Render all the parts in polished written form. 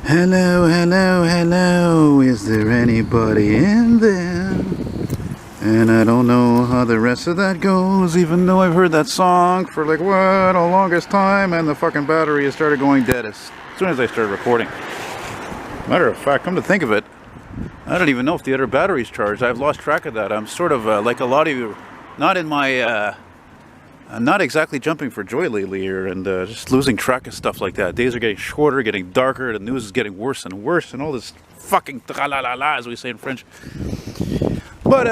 Hello, hello, hello, is there anybody in there? And I don't know how the rest of that goes, even though I've heard that song for like, what, the longest time, and the fucking battery has started going dead as soon as I started recording. Matter of fact, come to think of it, I don't even know if the other battery's charged. I've lost track of that. I'm sort of like a lot of you, not in my, I'm not exactly jumping for joy lately here, and just losing track of stuff like that. Days are getting shorter, getting darker, the news is getting worse and worse, and all this fucking tra-la-la-la, as we say in French. But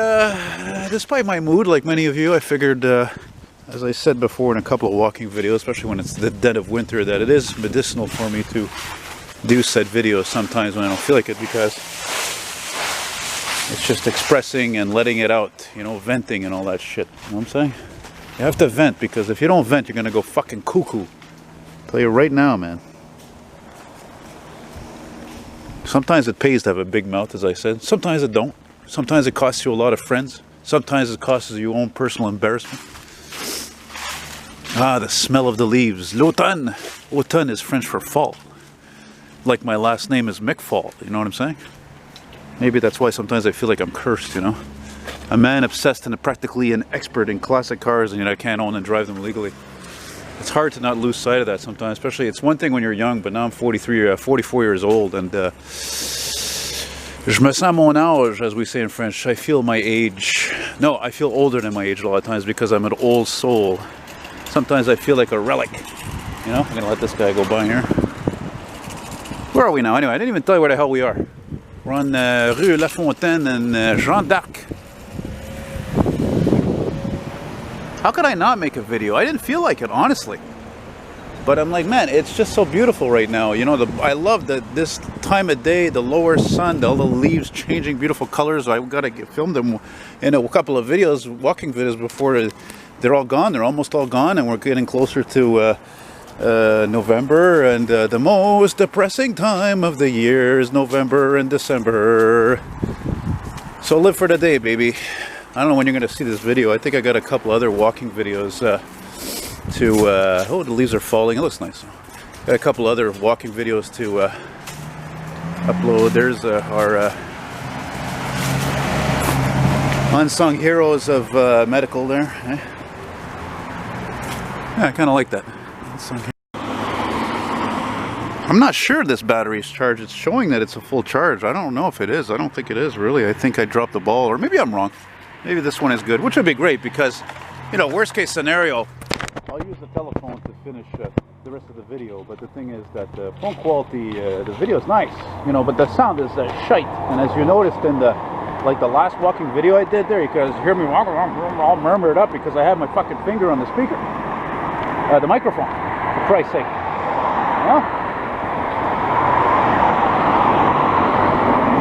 despite my mood, like many of you, I figured, as I said before in a couple of walking videos, especially when it's the dead of winter, that it is medicinal for me to do said videos sometimes when I don't feel like it, because it's just expressing and letting it out, you know, venting and all that shit. You know what I'm saying? You have to vent, because if you don't vent, you're gonna go fucking cuckoo. I'll tell you right now, man. Sometimes it pays to have a big mouth, as I said. Sometimes it don't. Sometimes it costs you a lot of friends. Sometimes it costs you your own personal embarrassment. Ah, the smell of the leaves. L'automne. Automne is French for fall. Like my last name is McFall. You know what I'm saying? Maybe that's why sometimes I feel like I'm cursed, you know? A man obsessed and practically an expert in classic cars, and yet I can't own and drive them legally. It's hard to not lose sight of that sometimes, especially it's one thing when you're young, but now I'm 44 years old, and je me sens mon âge, as we say in French. I feel my age. No, I feel older than my age a lot of times because I'm an old soul. Sometimes I feel like a relic. You know, I'm gonna let this guy go by here. Where are we now? Anyway, I didn't even tell you where the hell we are. We're on Rue Lafontaine and Jean d'Arc. How could I not make a video? I didn't feel like it, honestly. But I'm like, man, it's just so beautiful right now. You know, I love this time of day, the lower sun, all the leaves changing beautiful colors. I gotta film them in a couple of videos, walking videos, before they're all gone. They're almost all gone, and we're getting closer to November, and the most depressing time of the year is November and December. So live for the day, baby. I don't know when you're going to see this video. I think I got a couple other walking videos oh, the leaves are falling. It looks nice. Got a couple other walking videos to upload. There's our unsung heroes of medical there. Eh? Yeah, I kind of like that. I'm not sure this battery is charged. It's showing that it's a full charge. I don't know if it is. I don't think it is, really. I think I dropped the ball, or maybe I'm wrong. Maybe this one is good, which would be great, because, you know, worst case scenario, I'll use the telephone to finish the rest of the video. But the thing is that the phone quality, the video is nice, you know, but the sound is shite. And as you noticed in the last walking video I did there, you guys hear me walking, all murmured up because I have my fucking finger on the speaker, the microphone, for Christ's sake. You know?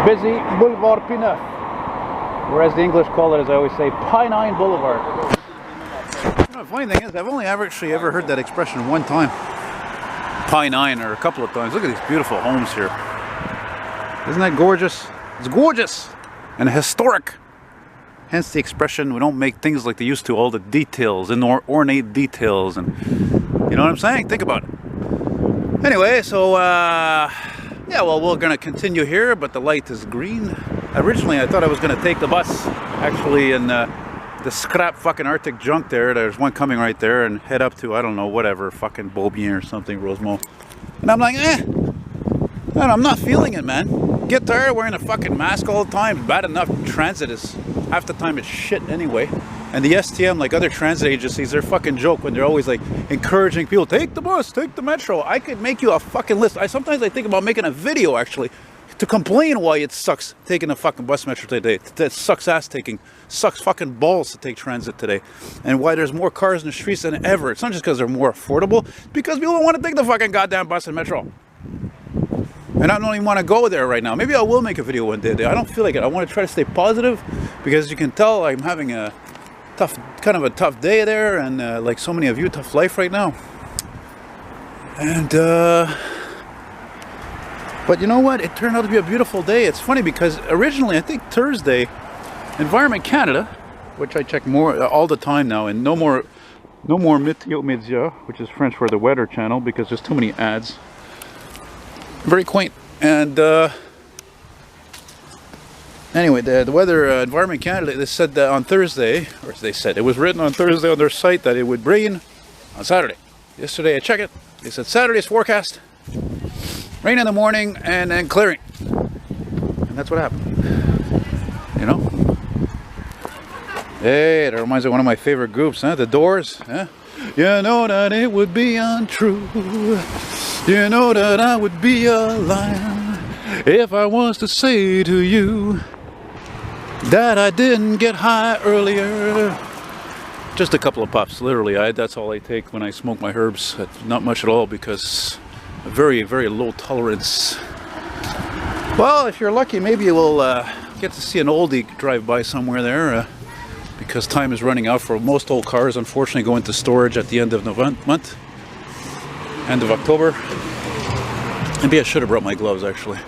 Busy Boulevard P9. Or as the English call it, as I always say, Pine Boulevard. You know, the funny thing is, I've only actually ever heard that expression one time. Pine, or a couple of times. Look at these beautiful homes here. Isn't that gorgeous? It's gorgeous and historic. Hence the expression, we don't make things like they used to, all the details and ornate details, and you know what I'm saying? Think about it. Anyway, so yeah, well, we're gonna continue here, but the light is green. Originally, I thought I was going to take the bus, actually, and the scrap fucking Arctic junk there. There's one coming right there, and head up to, I don't know, whatever, fucking Beaubien or something, Rosemont. And I'm like, man, I'm not feeling it, man. Get tired of wearing a fucking mask all the time. Bad enough transit is, half the time it's shit anyway. And the STM, like other transit agencies, they're fucking joke when they're always like encouraging people, take the bus, take the metro. I could make you a fucking list. Sometimes I think about making a video, actually, to complain why it sucks taking a fucking bus metro today. That sucks sucks fucking balls to take transit today. And why there's more cars in the streets than ever. It's not just because they're more affordable, because people don't want to take the fucking goddamn bus and metro. And I don't even want to go there right now. Maybe I will make a video one day. I don't feel like it. I want to try to stay positive, because as you can tell, I'm having a kind of a tough day there, and like so many of you, tough life right now. And but you know what? It turned out to be a beautiful day. It's funny because originally, I think Thursday, Environment Canada, which I check more all the time now, and no more Météo Média, which is French for the weather channel, because there's too many ads. Very quaint And anyway, the Weather Environment Canada, they said that on Thursday, or they said, it was written on Thursday on their site that it would rain on Saturday. Yesterday I checked it, they said Saturday's forecast, rain in the morning and then clearing. And that's what happened, you know? Hey, that reminds me of one of my favorite groups, huh? The Doors, huh? You know that it would be untrue. You know that I would be a liar if I was to say to you that I didn't get high earlier. Just a couple of puffs, literally. That's all I take when I smoke my herbs. Not much at all, because a very, very low tolerance. Well, if you're lucky, maybe you will get to see an oldie drive by somewhere there. Because time is running out for most old cars, unfortunately, go into storage at the end of month, end of October. Maybe I should have brought my gloves, actually.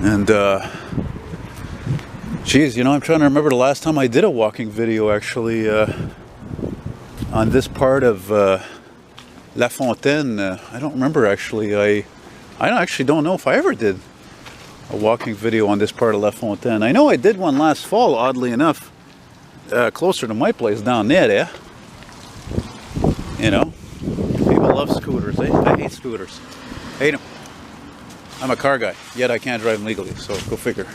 And geez, you know, I'm trying to remember the last time I did a walking video, actually, on this part of Lafontaine. I don't remember, actually. I actually don't know if I ever did a walking video on this part of Lafontaine. I know I did one last fall, oddly enough. Closer to my place down there, you know, people love scooters, eh? I hate scooters, hate them. I'm a car guy, yet I can't drive them legally, so go figure.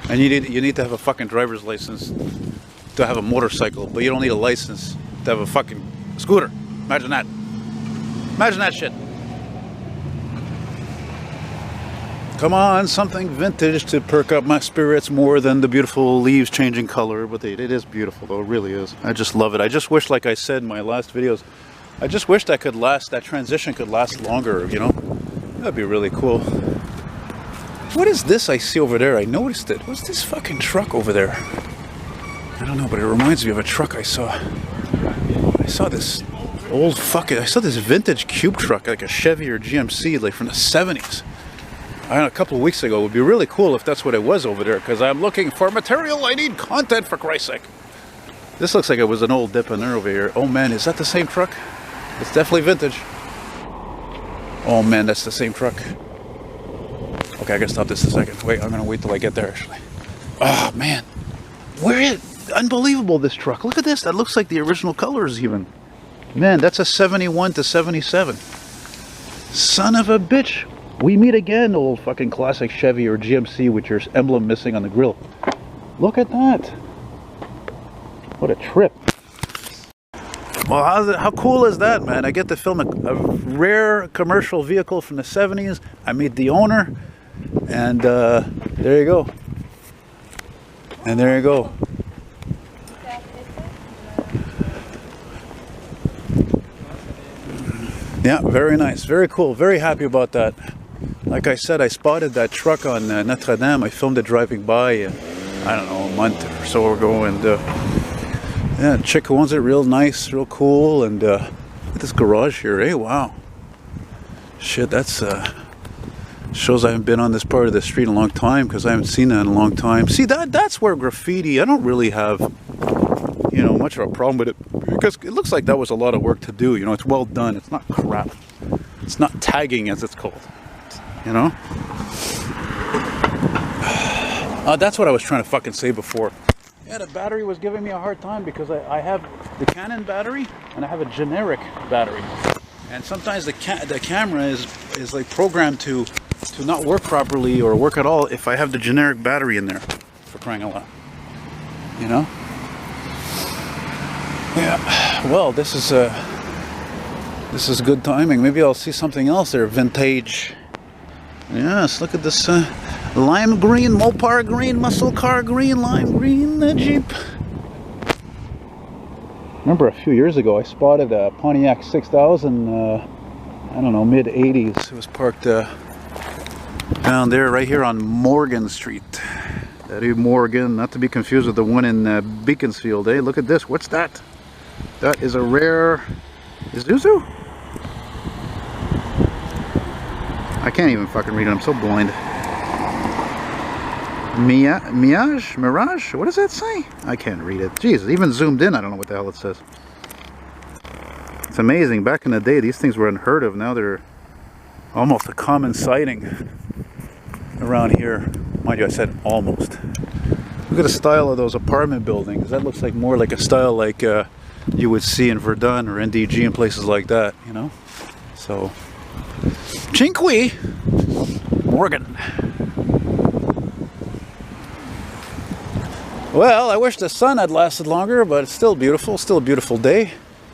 And you need to have a fucking driver's license to have a motorcycle, but you don't need a license to have a fucking scooter. Imagine that. Imagine that shit. Come on, something vintage to perk up my spirits more than the beautiful leaves changing color. But it is beautiful, though. It really is. I just love it. I just wish, like I said in my last videos, I just wish that could last, that transition could last longer, you know? That'd be really cool. What is this I see over there? I noticed it. What's this fucking truck over there? I don't know, but it reminds me of a truck I saw. I saw this old fucking, I saw this vintage cube truck, like a Chevy or GMC, like from the 70s. I don't know, a couple of weeks ago. It would be really cool if that's what it was over there, because I'm looking for material. I need content, for Christ's sake. This looks like it was an old dipper over here. Oh man, is that the same truck? It's definitely vintage. Oh man, that's the same truck. Okay, I gotta stop this a second. Wait, I'm gonna wait till I get there, actually. Oh man, where is, unbelievable, this truck. Look at this, that looks like the original colors even. Man, that's a 71 to 77. Son of a bitch. We meet again, old fucking classic Chevy or GMC with your emblem missing on the grill. Look at that. What a trip. Well, how cool is that, man? I get to film a rare commercial vehicle from the 70s. I meet the owner, and there you go. And there you go. Yeah, very nice. Very cool. Very happy about that. Like I said, I spotted that truck on Notre Dame. I filmed it driving by, I don't know, a month or so ago. And yeah, the chick who owns it, real nice, real cool. And look at this garage here, eh? Wow. Shit, that's shows I haven't been on this part of the street in a long time, because I haven't seen that in a long time. See, that's where graffiti, I don't really have, you know, much of a problem with it, because it looks like that was a lot of work to do. You know, it's well done. It's not crap. It's not tagging, as it's called. You know? That's what I was trying to fucking say before. Yeah, the battery was giving me a hard time, because I have the Canon battery and I have a generic battery. And sometimes the camera is like programmed to not work properly or work at all if I have the generic battery in there, for crying out loud. You know? Yeah. Well, this is good timing. Maybe I'll see something else there, vintage. Yes, look at this lime green, Mopar green, muscle car green, lime green Jeep. Remember a few years ago I spotted a Pontiac 6000, I don't know, mid 80s. It was parked down there, right here on Morgan Street. That is Morgan, not to be confused with the one in Beaconsfield, eh? Look at this, what's that? That is a rare Isuzu? I can't even fucking read it, I'm so blind. Mirage? What does that say? I can't read it. Jeez, even zoomed in, I don't know what the hell it says. It's amazing. Back in the day, these things were unheard of. Now they're almost a common sighting. around here. Mind you, I said almost. Look at the style of those apartment buildings. That looks like more like a style like you would see in Verdun or NDG and places like that, you know? So, Cinque Morgan. Well, I wish the sun had lasted longer, but it's still beautiful. Still a beautiful day.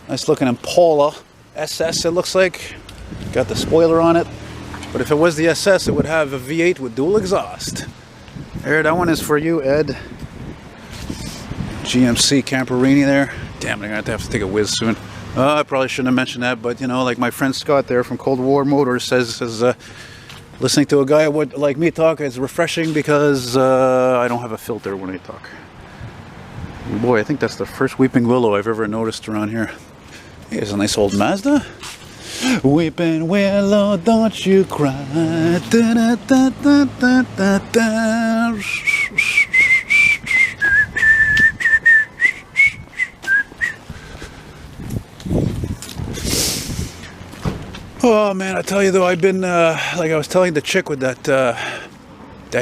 Nice looking Impala SS, it looks like. Got the spoiler on it. But if it was the SS, it would have a V8 with dual exhaust. There, that one is for you, Ed. GMC Camperini there. Damn, I'm gonna have to take a whiz soon. I probably shouldn't have mentioned that, but you know, like my friend Scott there from Cold War Motors says listening to a guy like me talk is refreshing because I don't have a filter when I talk. Boy, I think that's the first weeping willow I've ever noticed around here. Here's a nice old Mazda. Weeping willow, don't you cry. Da, da, da, da, da, da, da. Oh man, I tell you though, I've been like I was telling the chick with that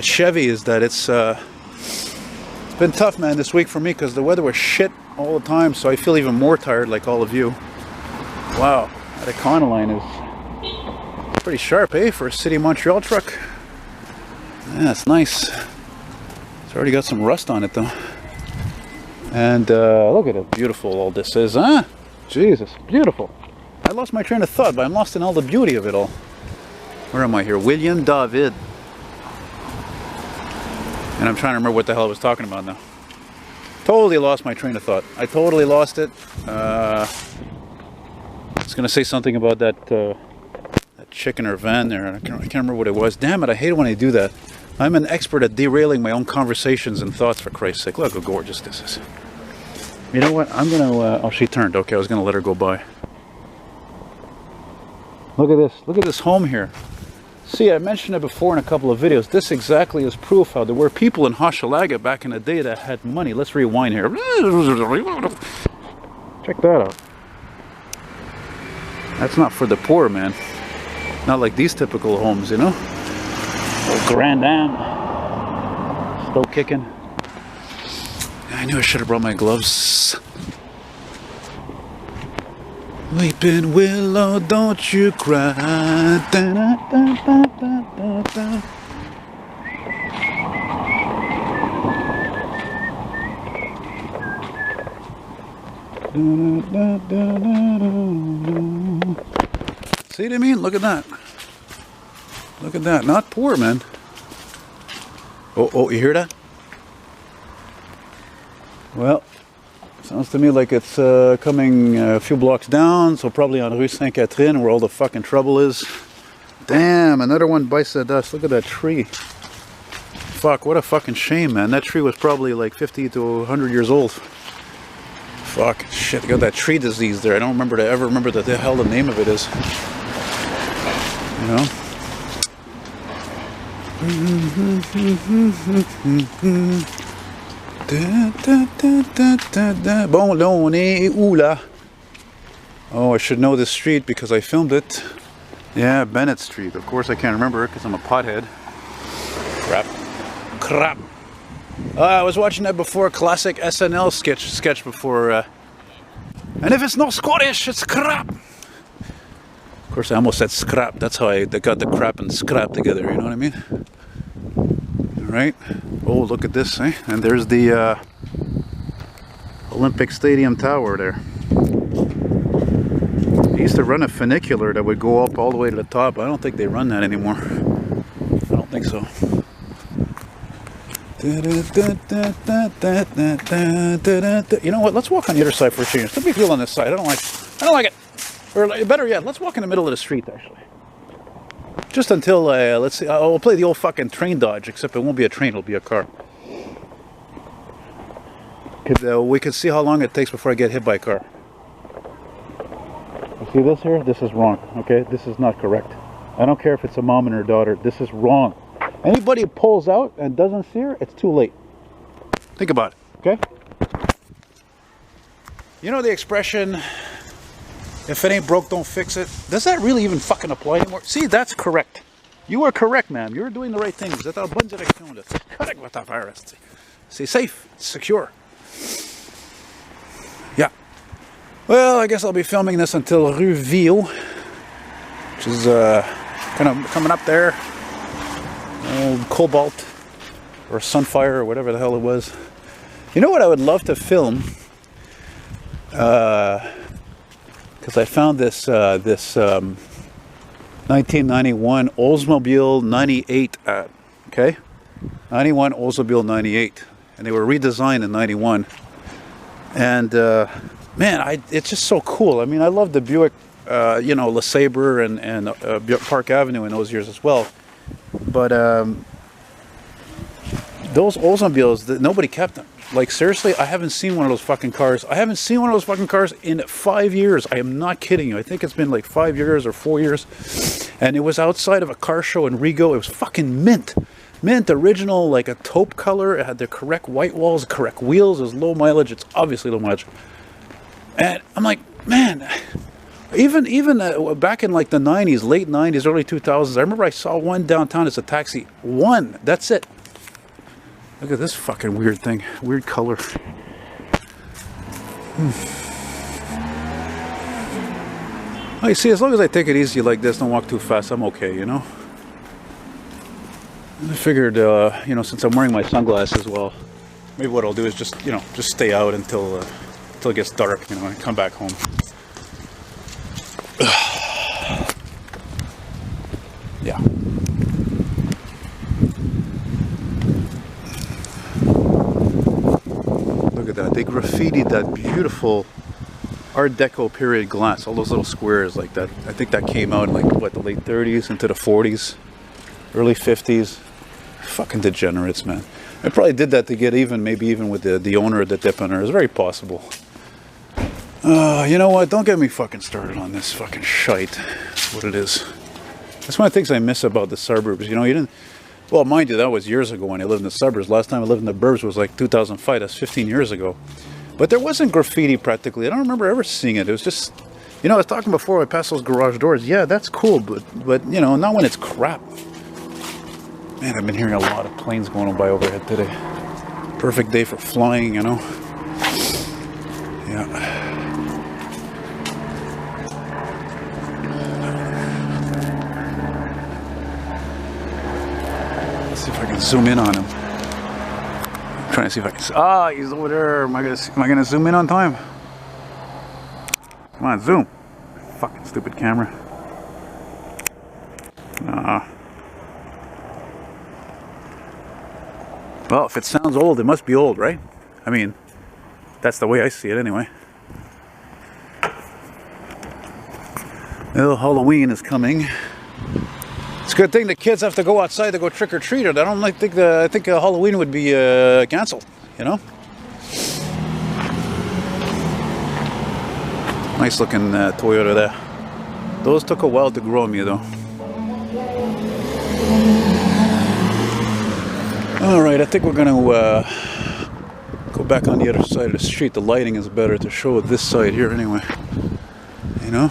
Chevy, is that it's been tough, man, this week for me because the weather was shit all the time, so I feel even more tired like all of you. Wow. That Econoline is pretty sharp, eh, for a City Montreal truck. Yeah, it's nice. It's already got some rust on it, though. And look at how beautiful all this is, huh? Jesus, beautiful. I lost my train of thought, but I'm lost in all the beauty of it all. Where am I here? William David. And I'm trying to remember what the hell I was talking about now. Totally lost my train of thought. I totally lost it. I was going to say something about that chick in her van there. I can't remember what it was. Damn it, I hate it when I do that. I'm an expert at derailing my own conversations and thoughts, for Christ's sake. Look how gorgeous this is. You know what? I'm going to... oh, she turned. Okay, I was going to let her go by. Look at this. Look at this home here. See, I mentioned it before in a couple of videos. This exactly is proof how there were people in Hochelaga back in the day that had money. Let's rewind here. Check that out. That's not for the poor, man. Not like these typical homes, you know? Old Grand Am. Still kicking. I knew I should have brought my gloves. Weeping willow, don't you cry. Da, da, da, da, da, da. See what I mean? Look at that. Look at that. Not poor, man. Oh, you hear that? Well, sounds to me like it's coming a few blocks down, so probably on Rue Sainte-Catherine where all the fucking trouble is. Damn, another one bites the dust. Look at that tree. Fuck, what a fucking shame, man. That tree was probably like 50 to 100 years old. Fuck, shit, I got that tree disease there. I don't ever remember the hell the name of it is. You know? Bon, là, on est où, là? Oh, I should know this street because I filmed it. Yeah, Bennett Street. Of course I can't remember it because I'm a pothead. Crap. I was watching that before, classic SNL sketch before. And if it's not Scottish, it's crap. Of course, I almost said scrap. That's how I got the crap and scrap together. You know what I mean? All right. Oh, look at this, eh? And there's the Olympic Stadium Tower there. They used to run a funicular that would go up all the way to the top. I don't think they run that anymore. I don't think so. You know what? Let's walk on the other side for a change. Let me feel on this side. I don't like it. Or better yet, let's walk in the middle of the street, actually. Just until, let's see, I'll play the old fucking train dodge, except it won't be a train, it'll be a car. We can see how long it takes before I get hit by a car. You see this here? This is wrong, okay? This is not correct. I don't care if it's a mom and her daughter. This is wrong. Anybody who pulls out and doesn't see her, it's too late. Think about it, okay? You know the expression, if it ain't broke, don't fix it? Does that really even fucking apply anymore? See, that's correct. You are correct, ma'am. You're doing the right things. C'est en bonne direction, là. C'est correct votre affaire, esti. C'est safe. It's secure. Yeah. Well, I guess I'll be filming this until Rue Ville, which is kind of coming up there. Old Cobalt or Sunfire or whatever the hell it was. You know what I would love to film? Because I found this 1991 Oldsmobile 98, okay? 91 Oldsmobile 98, and they were redesigned in 91. And man, it's just so cool. I mean, I love the Buick, you know, LeSabre and Park Avenue in those years as well. But those Oldsmobiles, nobody kept them. Like, seriously, I haven't seen one of those fucking cars. I haven't seen one of those fucking cars in 5 years. I am not kidding you. I think it's been like 5 years or 4 years. And it was outside of a car show in Rigaud. It was fucking mint. Mint, original, like a taupe color. It had the correct white walls, the correct wheels. It was low mileage. It's obviously low mileage. And I'm like, man, even back in like the 90s, late 90s, early 2000s, I remember I saw one downtown as a taxi. One. That's it. Look at this fucking weird thing. Weird color. Oh, you see, as long as I take it easy like this, don't walk too fast, I'm okay, you know? I figured, you know, since I'm wearing my sunglasses, well, maybe what I'll do is just, you know, just stay out until it gets dark, you know, and come back home. Yeah. Look at that. They graffitied that beautiful Art Deco period glass. All those little squares like that. I think that came out in like, what, the late 30s into the 40s, early 50s. Fucking degenerates, man. I probably did that to get even, maybe even with the owner of the dip owner. It's very possible. You know what? Don't get me fucking started on this fucking shite. That's what it is. That's one of the things I miss about the suburbs. You know, you didn't... Well, mind you, that was years ago when I lived in the suburbs. Last time I lived in the burbs was like 2005. That's 15 years ago. But there wasn't graffiti practically. I don't remember ever seeing it. It was just... You know, I was talking before I passed those garage doors. Yeah, that's cool, but you know, not when it's crap. Man, I've been hearing a lot of planes going by overhead today. Perfect day for flying, you know. Yeah. See if I can zoom in on him. I'm trying to see if I can. Ah, he's over there. Am I gonna zoom in on time? Come on, zoom. Fucking stupid camera. Well, if it sounds old, it must be old, right? I mean, that's the way I see it anyway. Well, Halloween is coming. It's a good thing the kids have to go outside to go trick or treat. I don't like think I think Halloween would be canceled. You know. Nice looking Toyota there. Those took a while to grow on me though. All right, I think we're gonna go back on the other side of the street. The lighting is better to show this side here anyway. You know.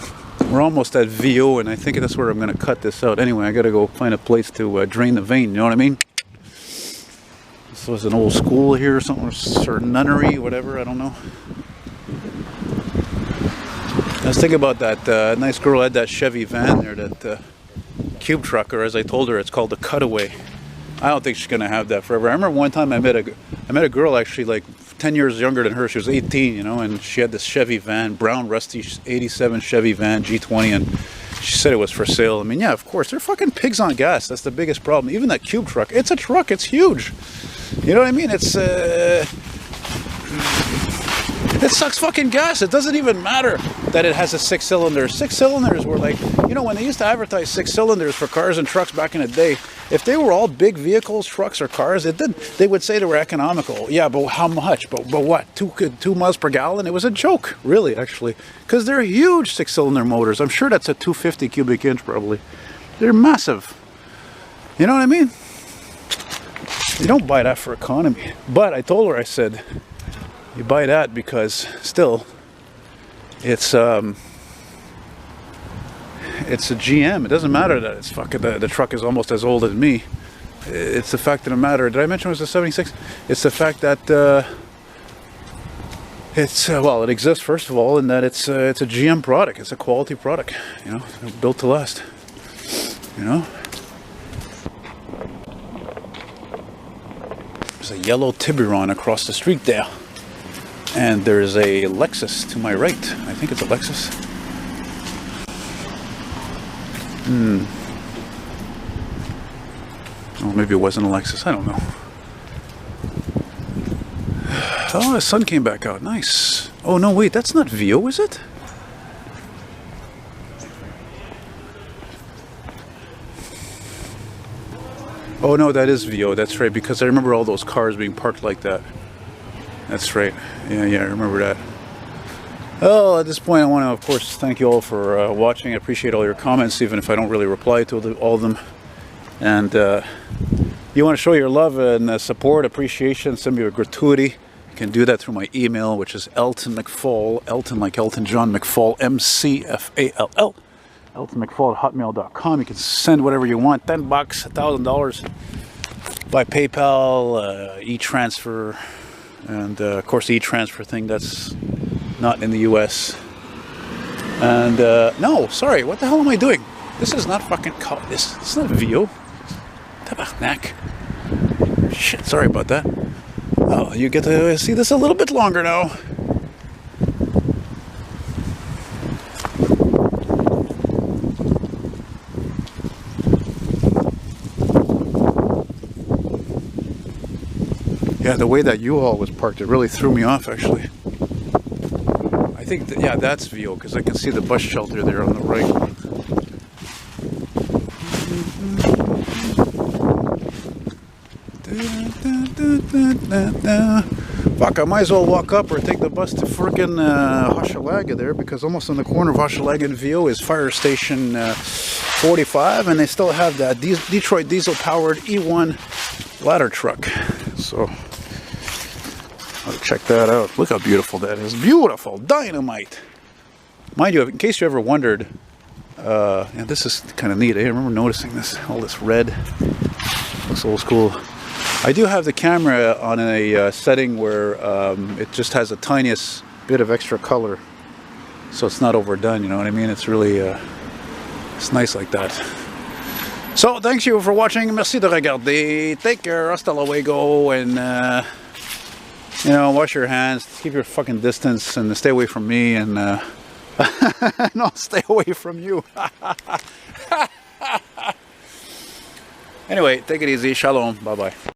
We're almost at VO, and I think that's where I'm going to cut this out. Anyway, I got to go find a place to drain the vein, you know what I mean? This was an old school here or something, or nunnery, whatever, I don't know. I was thinking about that nice girl had that Chevy van there, that cube truck, or as I told her, it's called the Cutaway. I don't think she's going to have that forever. I remember one time I met a girl actually like 10 years younger than her. She was 18, you know, and she had this Chevy van, brown rusty 87 Chevy van, G20, and she said it was for sale. I mean, yeah, of course, they're fucking pigs on gas. That's the biggest problem. Even that cube truck, it's a truck, it's huge. You know what I mean? It's it sucks fucking gas. It doesn't even matter that it has a 6-cylinder. 6 cylinders were like, you know, when they used to advertise 6 cylinders for cars and trucks back in the day, if they were all big vehicles, trucks or cars, they would say they were economical. Yeah, but how much? But what? 2 miles per gallon? It was a joke, really, actually, because they're huge 6-cylinder motors. I'm sure that's a 250 cubic inch, probably. They're massive. You know what I mean? You don't buy that for economy. But I told her, I said, you buy that because still, it's It's a GM. It doesn't matter that it's fucking the truck is almost as old as me. It's the fact of the matter. Did I mention it was a 76? It's the fact that it's well, it exists first of all, in that it's a GM product. It's a quality product, you know, built to last. You know. There's a yellow Tiburon across the street there, and there's a Lexus to my right. I think it's a Lexus. Oh, maybe it wasn't a Lexus. I don't know. Oh, the sun came back out. Nice. Oh, no, wait. That's not VO, is it? Oh, no, that is VO. That's right. Because I remember all those cars being parked like that. That's right. Yeah, I remember that. Oh, at this point, I want to, of course, thank you all for watching. I appreciate all your comments, even if I don't really reply to all of them. And you want to show your love and support, appreciation, send me a gratuity. You can do that through my email, which is eltonmcfall, Elton like Elton John, McFall, MCFALL, eltonmcfall@hotmail.com. You can send whatever you want, $10, $1,000 by PayPal, e-transfer, and of course the e-transfer thing, that's not in the US. And no, sorry, what the hell am I doing? This is not fucking this. It's not VO. Tabarnak. Shit, sorry about that. Oh, you get to see this a little bit longer now. Yeah, the way that U-Haul was parked, it really threw me off, actually. I think, yeah, that's VO, because I can see the bus shelter there on the right. Fuck, I might as well walk up or take the bus to frickin' Hochelaga there, because almost on the corner of Hochelaga and VO is Fire Station 45, and they still have that Detroit diesel-powered E1 ladder truck. So, I'll check that out. Look how beautiful that is. Beautiful! Dynamite! Mind you, in case you ever wondered, and this is kind of neat. I remember noticing this, all this red. Looks old school. I do have the camera on a setting where it just has the tiniest bit of extra color, so it's not overdone, you know what I mean? It's really, it's nice like that. So, thanks you for watching. Merci de regarder. Take care. Hasta luego. And, you know, wash your hands. Keep your fucking distance and stay away from me. And, no, stay away from you. Anyway, take it easy. Shalom. Bye-bye.